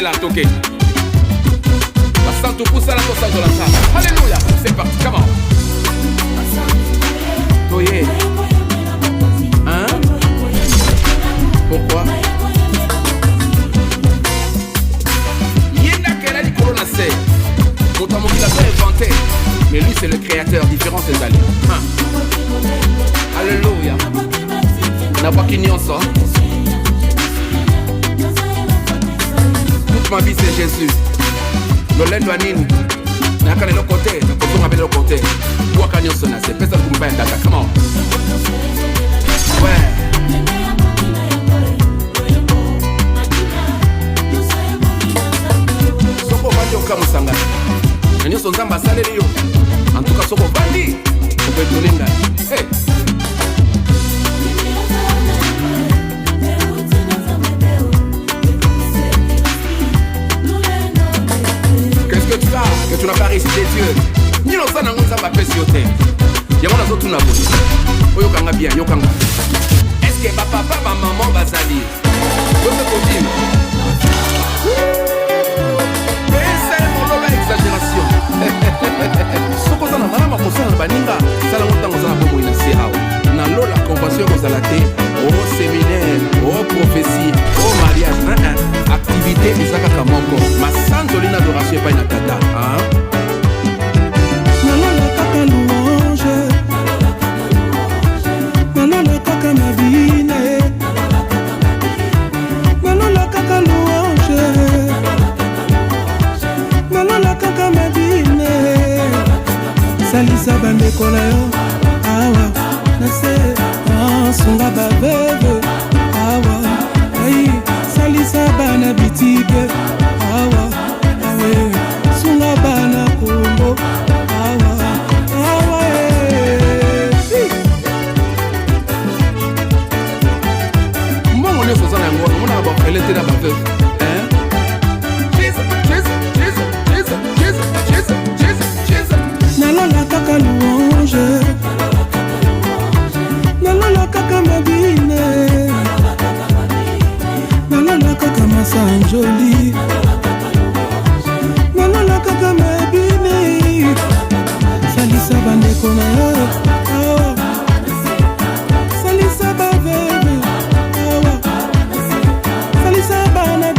là, ok. La santo pour ça, la tosa de la table. Alléluia, c'est parti, comment? Toye. Hein? Pourquoi? Yenda Kela di Corona c'est. Notamment qu'il a pas inventé. Mais lui c'est le créateur, différent ses alliés. Hein? Alléluia. N'a pas qu'il n'y en soit. Toute ma vie c'est Jésus. Lolendo anini. N'a le côté, le côté avec le côté. Waka nyonso na c'est pesa kumba ndaka. Come on. Ouais. Soko bandi okamusanga. Nyonso nzamba saleli yo. En tout cas soko bandi. Obedolenga. Hey. Que tu n'as pas récité Dieu. Ni non ça n'a pas fait sur terre. Y'a mon azo tout n'a pas. Oyokanga bien, yokanga. Est-ce que papa, maman va salir? Votre copine. Et c'est mon lola exagération. Soko ça n'a pas ma conscience de baninga. Ça n'a pas de temps pour une séance. Na lola convention aux alatés, au séminaire, aux prophéties, au mariage, activité Isaka Kamoko. Ma santolina d'adoration pas une tata. Nalola kaka louange, nalola kaka mabine, nalola kaka louange, nalola kaka mabine. Salisa bandeko na yo, awa. Sunga babebe awa ai salisa bana bitike awa awe sunga bana kombo awa awa Mongo ne soza na ngona mona ba felete na babebe Jesus nalola kaka louange nalola kaka mabine nalola kaka masanjoli nalola kaka mabine salisa bandeko na yo awa salisa bavebe awa salisa bana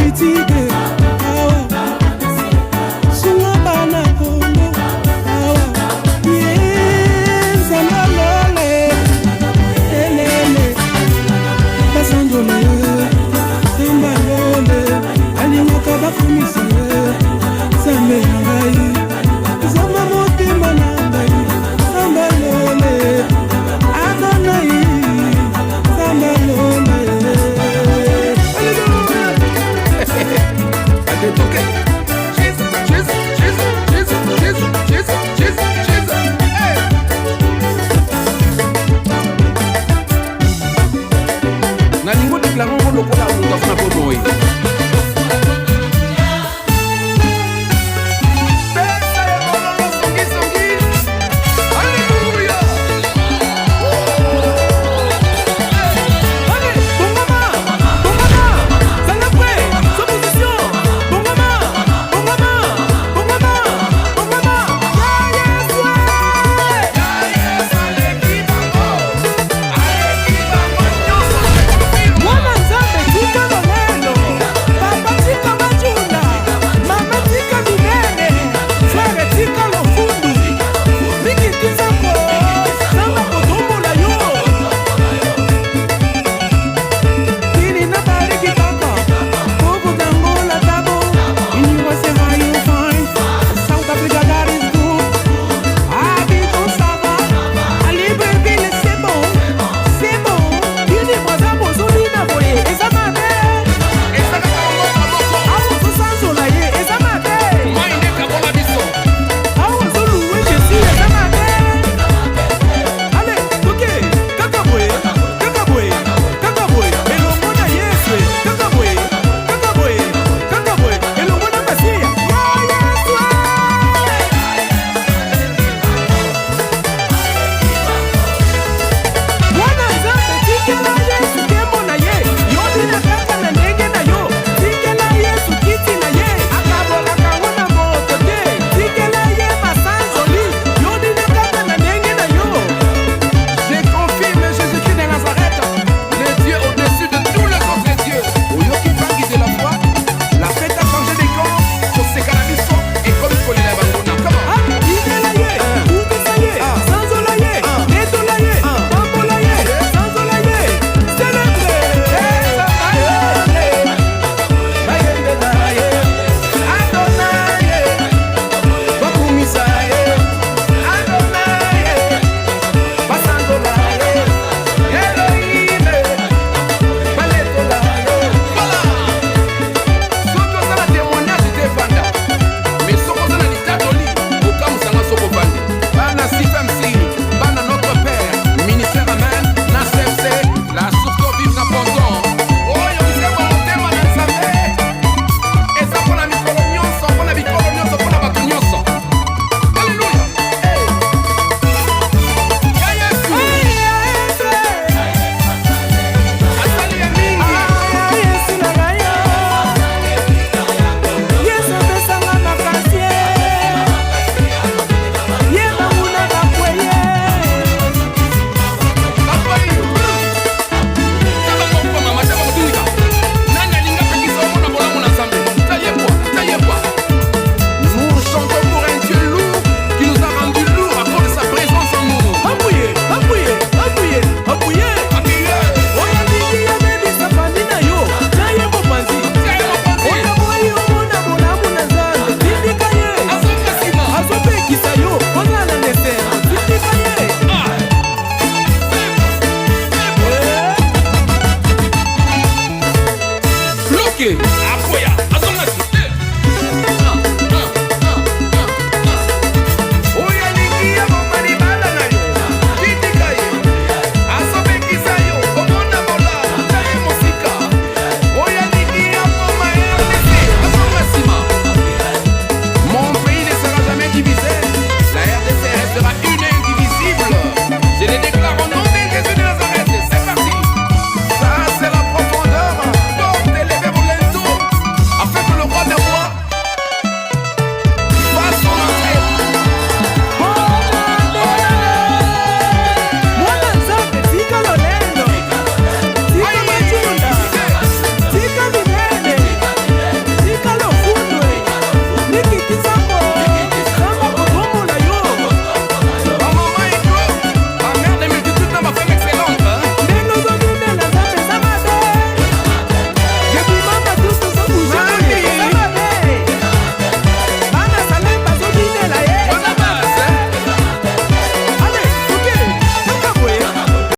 Moke